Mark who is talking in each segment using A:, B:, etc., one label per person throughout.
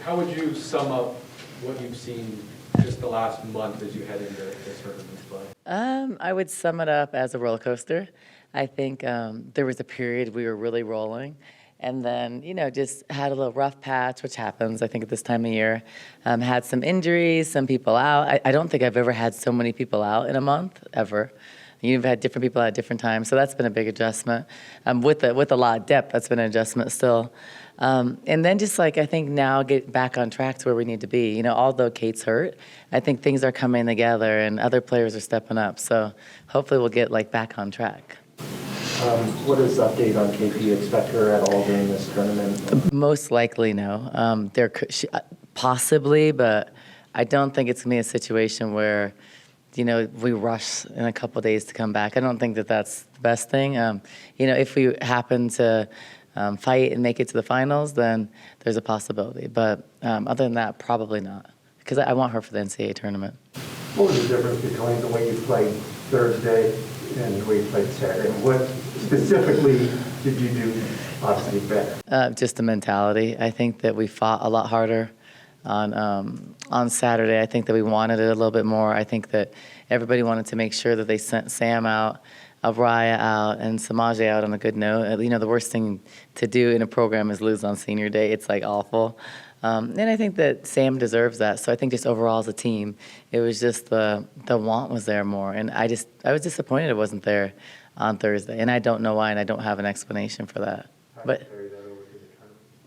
A: How would you sum up what you've seen just the last month as you head into this tournament play?
B: I would sum it up as a roller coaster. I think there was a period we were really rolling, and then just had a little rough patch, which happens I think at this time of year. Had some injuries, some people out. I don't think I've ever had so many people out in a month ever. You've had different people at different times, so that's been a big adjustment. With a lot of depth, that's been an adjustment still. And then just I think now get back on track to where we need to be. Although Kate's hurt, I think things are coming together and other players are stepping up. So hopefully we'll get back on track.
C: What is the update on Kate? Do you expect her at all during this tournament?
B: Most likely no. Possibly, but I don't think it's going to be a situation where we rush in a couple of days to come back. I don't think that that's the best thing. If we happen to fight and make it to the finals, then there's a possibility. But other than that, probably not, because I want her for the NCAA tournament.
C: What was the difference between the way you played Thursday and the way you played Saturday? What specifically did you do obviously better?
B: Just the mentality. I think that we fought a lot harder on Saturday. I think that we wanted it a little bit more. I think that everybody wanted to make sure that they sent Sam out, Araya out, and Samaje out on a good note. The worst thing to do in a program is lose on senior day. It's awful. And I think that Sam deserves that. So I think just overall as a team, it was just the want was there more. And I was disappointed it wasn't there on Thursday. And I don't know why, and I don't have an explanation for that. But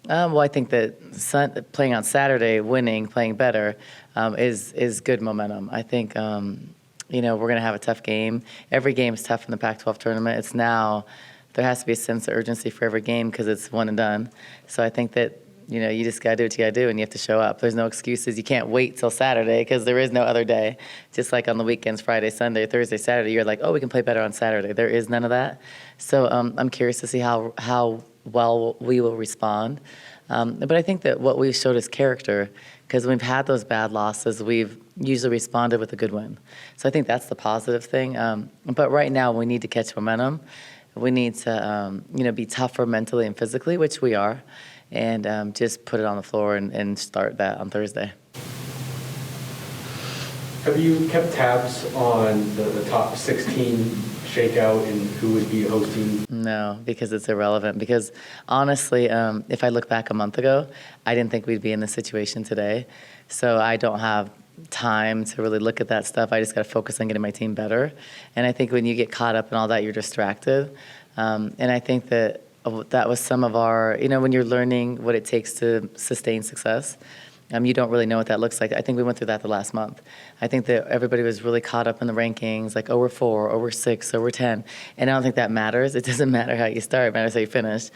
B: well, I think that playing on Saturday, winning, playing better, is good momentum. I think we're going to have a tough game. Every game is tough in the Pac-12 tournament. It's now there has to be a sense of urgency for every game because it's one and done. So I think that you just got to do what you got to do, and you have to show up. There's no excuses. You can't wait till Saturday because there is no other day. Just like on the weekends, Friday, Sunday, Thursday, Saturday, you're like, oh, we can play better on Saturday. There is none of that. So I'm curious to see how well we will respond. But I think that what we've showed is character, because when we've had those bad losses, we've usually responded with a good win. So I think that's the positive thing. But right now, we need to catch momentum. We need to be tougher mentally and physically, which we are, and just put it on the floor and start that on Thursday.
A: Have you kept tabs on the top 16 shakeout and who would be hosting?
B: No, because it's irrelevant. Because honestly, if I look back a month ago, I didn't think we'd be in this situation today. So I don't have time to really look at that stuff. I just got to focus on getting my team better. And I think when you get caught up in all that, you're distracted. And I think that was some of our, when you're learning what it takes to sustain success, you don't really know what that looks like. I think we went through that the last month. I think that everybody was really caught up in the rankings, like, oh, we're 4, or we're 6, or we're 10. And I don't think that matters. It doesn't matter how you start. It matters how you finish.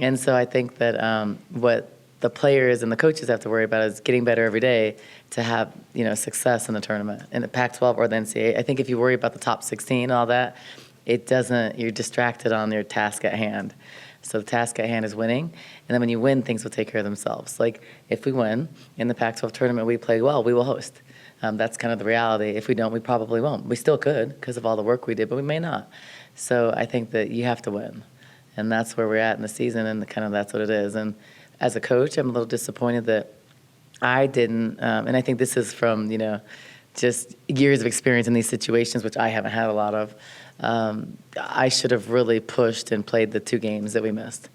B: And so I think that what the players and the coaches have to worry about is getting better every day to have, success in the tournament, in the Pac-12 or the NCAA. I think if you worry about the top 16 and all that, you're distracted on your task at hand. So the task at hand is winning, and then when you win, things will take care of themselves. Like if we win in the Pac-12 tournament, we play well, we will host. That's kind of the reality. If we don't, we probably won't. We still could because of all the work we did, but we may not. So I think that you have to win, and that's where we're at in the season, and that's what it is. And as a coach, I'm a little disappointed that I didn't, and I think this is from, just years of experience in these situations, which I haven't had a lot of. I should have really pushed and played the 2 games that we missed.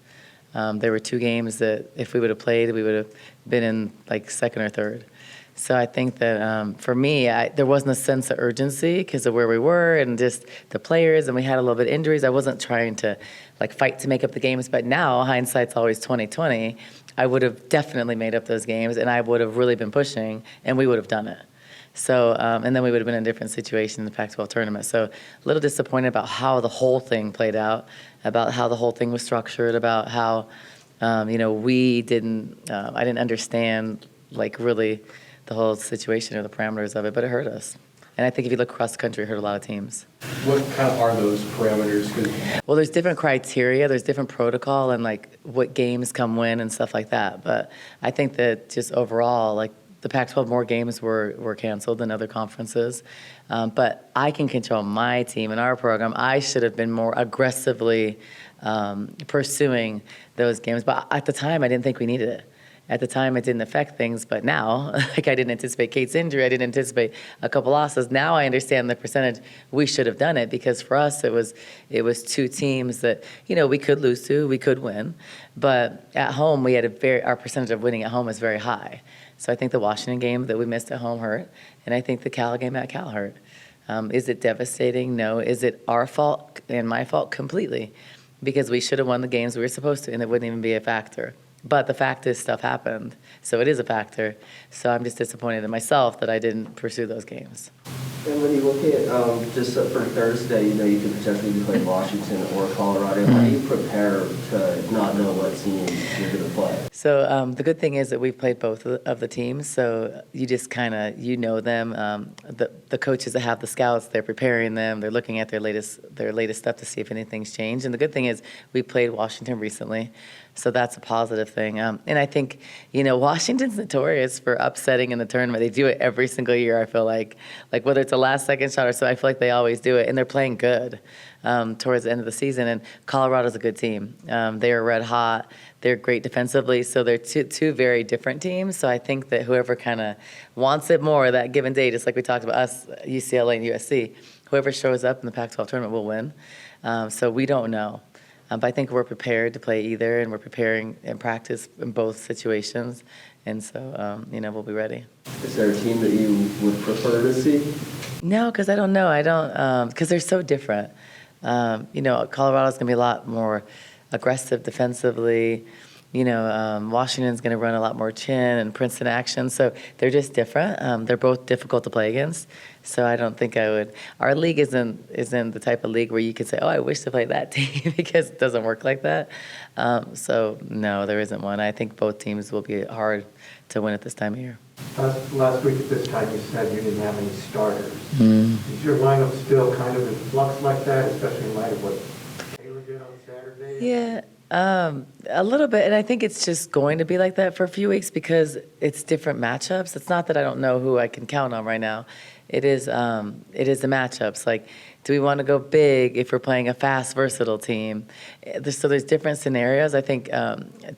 B: There were 2 games that if we would have played, we would have been in second or third. So I think that for me, there wasn't a sense of urgency because of where we were and just the players, and we had a little bit of injuries. I wasn't trying to fight to make up the games, but now hindsight's always 20/20. I would have definitely made up those games, and I would have really been pushing, and we would have done it. So, and then we would have been in a different situation in the Pac-12 tournament. So a little disappointed about how the whole thing played out, about how the whole thing was structured, about how, we didn't, I didn't understand, really the whole situation or the parameters of it, but it hurt us. And I think if you look across the country, it hurt a lot of teams.
A: What kind of are those parameters?
B: Well, there's different criteria, there's different protocol, and what games come when and stuff like that. But I think that just overall, the Pac-12 more games were canceled than other conferences. But I can control my team and our program. I should have been more aggressively pursuing those games. But at the time, I didn't think we needed it. At the time, it didn't affect things, but now, like I didn't anticipate Kate's injury, I didn't anticipate a couple losses. Now I understand the percentage we should have done it, because for us it was two teams that, you know, we could lose to, we could win, but at home we had our percentage of winning at home is very high. So I think the Washington game that we missed at home hurt, and I think the Cal game at Cal hurt. Is it devastating? No. Is it our fault and my fault? Completely, because we should have won the games we were supposed to, and it wouldn't even be a factor. But the fact is, stuff happened, so it is a factor. So I'm just disappointed in myself that I didn't pursue those games.
D: And when you look at just for Thursday, you know, you could potentially be playing Washington or Colorado. How do you prepare to not know what team you're going to play?
B: So the good thing is that we've played both of the teams, so you just kind of, you know them. The coaches that have the scouts, they're preparing them. They're looking at their latest stuff to see if anything's changed. And the good thing is we played Washington recently, so that's a positive thing. And I think, you know, Washington's notorious for upsetting in the tournament. They do it every single year, I feel like whether it's a last-second shot or so, I feel like they always do it, and they're playing good towards the end of the season. And Colorado's a good team. They are red hot. They're great defensively, so they're two very different teams. So I think that whoever kind of wants it more that given day, just like we talked about us, UCLA and USC, whoever shows up in the Pac-12 tournament will win. So we don't know. But I think we're prepared to play either, and we're preparing and practice in both situations. And so, you know, we'll be ready.
D: Is there a team that you would prefer to see?
B: No, because I don't know. I don't, because they're so different. You know, Colorado's going to be a lot more aggressive defensively. You know, Washington's going to run a lot more chin and Princeton action. So they're just different. They're both difficult to play against. So I don't think I would. Our league isn't the type of league where you could say, oh, I wish to play that team, because it doesn't work like that. So no, there isn't one. I think both teams will be hard to win at this time of year.
C: Last week at this time, you said you didn't have any starters. Is your lineup still kind of in flux like that, especially in light of what Taylor did on Saturday?
B: Yeah. A little bit, and I think it's just going to be like that for a few weeks because it's different matchups. It's not that I don't know who I can count on right now. It is the matchups. Like, do we want to go big if we're playing a fast, versatile team? So there's different scenarios. I think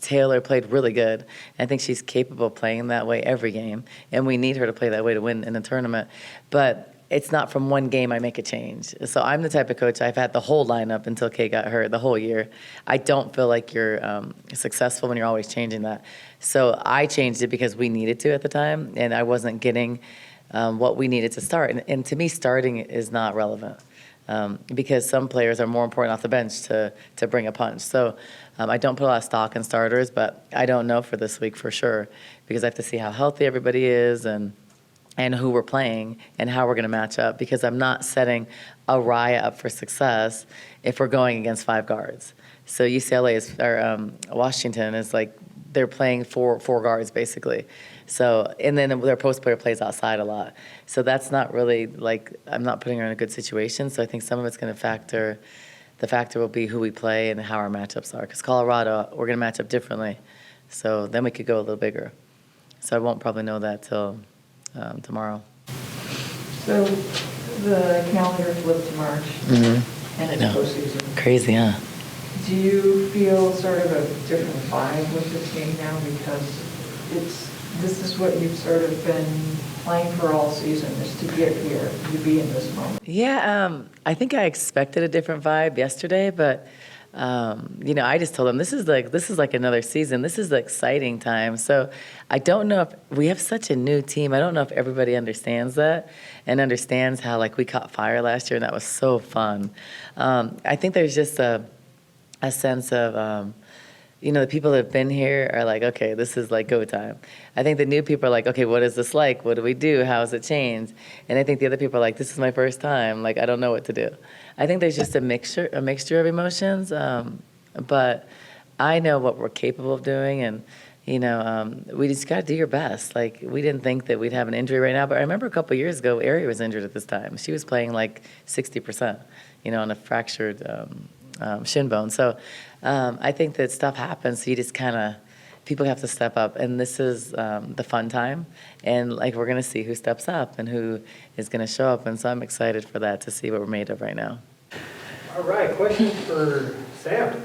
B: Taylor played really good. I think she's capable of playing that way every game, and we need her to play that way to win in the tournament. But it's not from one game I make a change. So I'm the type of coach, I've had the whole lineup until Kay got hurt the whole year. I don't feel like you're successful when you're always changing that. So I changed it because we needed to at the time, and I wasn't getting what we needed to start. And to me, starting is not relevant because some players are more important off the bench to bring a punch. So I don't put a lot of stock in starters, but I don't know for this week for sure because I have to see how healthy everybody is and who we're playing and how we're going to match up, because I'm not setting a riot up for success if we're going against five guards. So Washington is like they're playing four guards basically. So and then their post player plays outside a lot. So that's not really like I'm not putting her in a good situation. So I think some of it's going to factor. The factor will be who we play and how our matchups are. Because Colorado, we're going to match up differently. So then we could go a little bigger. So I won't probably know that till tomorrow.
E: So the calendar flipped to March and it's postseason.
B: Crazy, huh?
E: Do you feel sort of a different vibe with this game now because this is what you've sort of been playing for all season, is to get here, to be in this moment?
B: Yeah, I think I expected a different vibe yesterday, but you know, I just told them this is like another season. This is the exciting time. So I don't know if we have such a new team. I don't know if everybody understands that and understands how like we caught fire last year and that was so fun. I think there's just a sense of you know, the people that have been here are like, okay, this is like go time. I think the new people are like, okay, what is this like? What do we do? How has it changed? And I think the other people are like, this is my first time. Like, I don't know what to do. I think there's just a mixture of emotions. But I know what we're capable of doing. And, you know, we just got to do your best. Like, we didn't think that we'd have an injury right now. But I remember a couple of years ago, Ari was injured at this time. She was playing like 60%, you know, on a fractured shin bone. So I think that stuff happens. So you just kind of, people have to step up. And this is the fun time. And like, we're going to see who steps up and who is going to show up. And so I'm excited for that, to see what we're made of right now.
A: All right, question for Sam.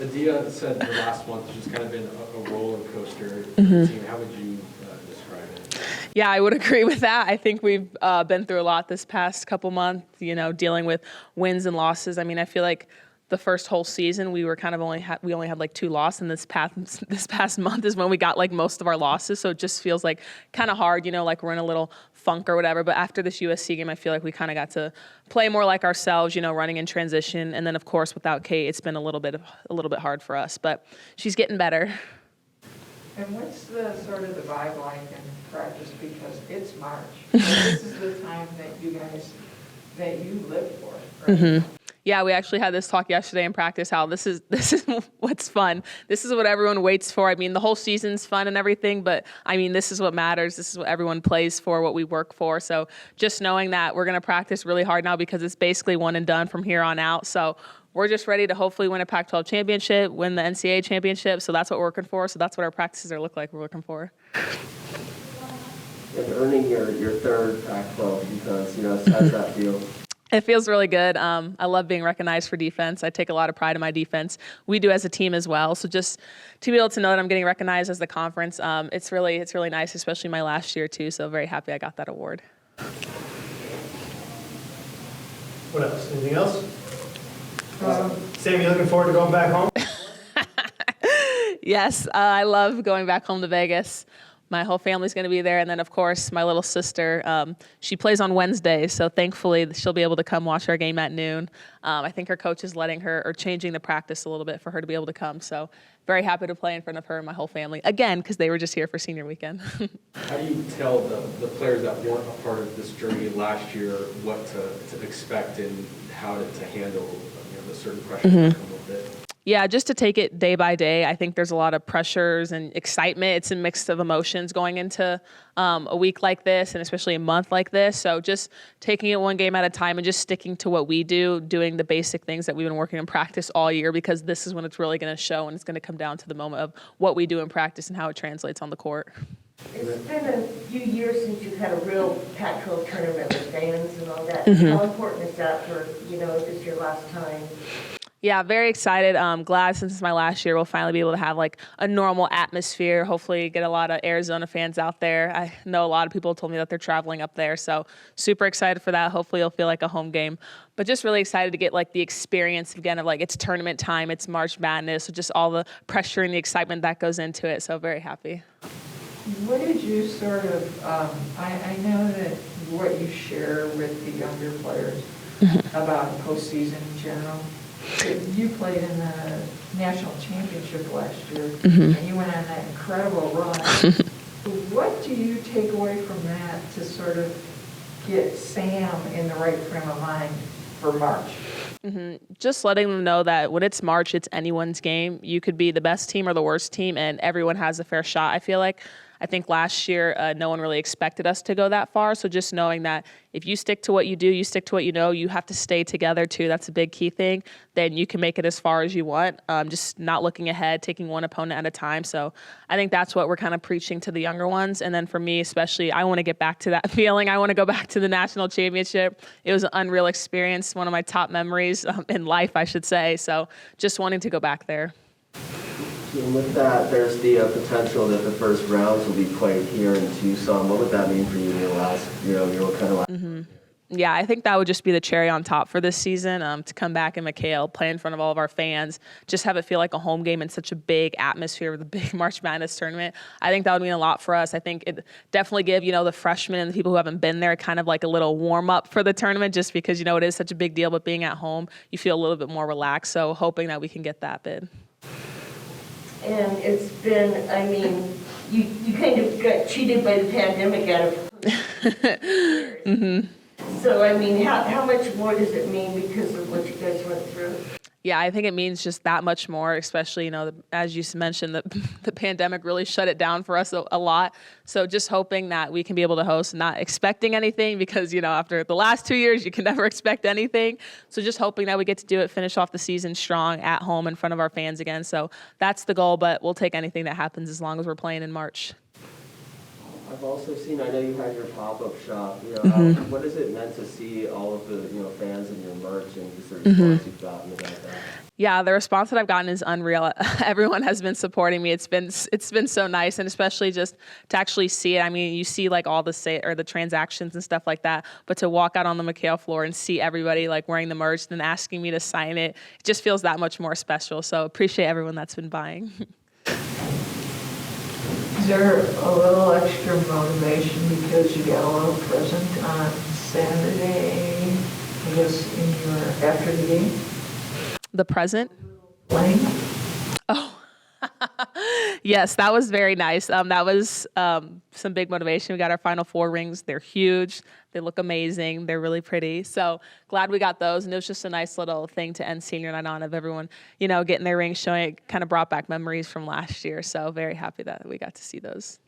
A: Adia said the last month has just kind of been a roller coaster for the team. How would you describe it?
F: Yeah, I would agree with that. I think we've been through a lot this past couple months, dealing with wins and losses. I mean, I feel like the first whole season we were kind of only had like 2 losses, and this past month is when we got like most of our losses. So it just feels like kind of hard, like we're in a little funk or whatever. But after this USC game, I feel like we kind of got to play more like ourselves, running in transition. And then of course without Kate, it's been a little bit hard for us, but she's getting better.
E: And what's the sort of the vibe like in practice, because it's March? This is the time that you live for, right?
F: Yeah, we actually had this talk yesterday in practice, how this is what's fun. This is what everyone waits for. I mean, the whole season's fun and everything, but I mean, this is what matters. This is what everyone plays for, what we work for. So just knowing that we're going to practice really hard now, because it's basically one and done from here on out. So we're just ready to hopefully win a Pac-12 championship, win the NCAA championship. So that's what we're working for. So that's what our practices look like we're looking for.
D: And earning your third Pac-12 because, how does that feel?
F: It feels really good. I love being recognized for defense. I take a lot of pride in my defense. We do as a team as well. So just to be able to know that I'm getting recognized as the conference, it's really nice, especially my last year too. So very happy I got that award.
G: What else? Anything else? Sam, you looking forward to going back home?
F: Yes, I love going back home to Vegas. My whole family's going to be there. And then, of course, my little sister, she plays on Wednesdays. So thankfully, she'll be able to come watch our game at noon. I think her coach is letting her, or changing the practice a little bit for her to be able to come. So very happy to play in front of her and my whole family. Again, because they were just here for senior weekend.
A: How do you tell the players that weren't a part of this journey last year what to expect and how to handle the certain pressures that come with it?
F: Yeah, just to take it day by day. I think there's a lot of pressures and excitement. It's a mix of emotions going into a week like this, and especially a month like this. So just taking it one game at a time and just sticking to what we do, doing the basic things that we've been working in practice all year, because this is when it's really going to show, and it's going to come down to the moment of what we do in practice and how it translates on the court.
H: It's been a few years since you've had a real Pac-12 tournament with fans and all that. How important is that for, if it's your last time?
F: Yeah, very excited. Glad since it's my last year, we'll finally be able to have like a normal atmosphere. Hopefully get a lot of Arizona fans out there. I know a lot of people told me that they're traveling up there. So super excited for that. Hopefully it'll feel like a home game. But just really excited to get like the experience again of like it's tournament time, it's March Madness, so just all the pressure and the excitement that goes into it. So very happy.
E: What did you sort of, I know that what you share with the younger players about postseason in general. You played in the national championship last year, and you went on that incredible run. What do you take away from that to sort of get Sam in the right frame of mind for March?
F: Just letting them know that when it's March, it's anyone's game. You could be the best team or the worst team, and everyone has a fair shot, I feel like. I think last year, no one really expected us to go that far. So just knowing that if you stick to what you do, you stick to what you know, you have to stay together too. That's a big key thing. Then you can make it as far as you want. Just not looking ahead, taking one opponent at a time. So I think that's what we're kind of preaching to the younger ones. And then for me, especially, I want to get back to that feeling. I want to go back to the national championship. It was an unreal experience, one of my top memories in life, I should say. So just wanting to go back there.
D: And with that, there's the potential that the first rounds will be played here in Tucson. What would that mean for you in your last, your kind of last?
F: Yeah, I think that would just be the cherry on top for this season, to come back in McHale, play in front of all of our fans, just have it feel like a home game in such a big atmosphere with a big March Madness tournament. I think that would mean a lot for us. I think it definitely give, the freshmen and the people who haven't been there kind of like a little warm up for the tournament, just because, it is such a big deal, but being at home, you feel a little bit more relaxed. So hoping that we can get that bid.
H: And it's been, you kind of got cheated by the pandemic out of So, how much more does it mean because of what you guys went through?
F: Yeah, I think it means just that much more, especially, as you mentioned, the pandemic really shut it down for us a lot. So just hoping that we can be able to host, not expecting anything because, after the last 2 years, you can never expect anything. So just hoping that we get to do it, finish off the season strong at home in front of our fans again. So that's the goal, but we'll take anything that happens as long as we're playing in March.
D: I've also seen, I know you had your pop-up shop, you know, what has it meant to see all of the, you know, fans and your merch and just the response you've gotten about that?
F: Yeah, the response that I've gotten is unreal. Everyone has been supporting me. It's been so nice, and especially just to actually see it. I mean, you see like all the transactions and stuff like that, but to walk out on the McHale floor and see everybody like wearing the merch and asking me to sign it, it just feels that much more special. So appreciate everyone that's been buying.
E: Is there a little extra motivation because you got a little present on Saturday, I guess, after the game?
F: The present?
E: Playing?
F: Oh, yes, that was very nice. That was some big motivation. We got our Final Four rings. They're huge. They look amazing. They're really pretty. So glad we got those. And it was just a nice little thing to end senior night on, of everyone, you know, getting their rings, showing it kind of brought back memories from last year. So very happy that we got to see those.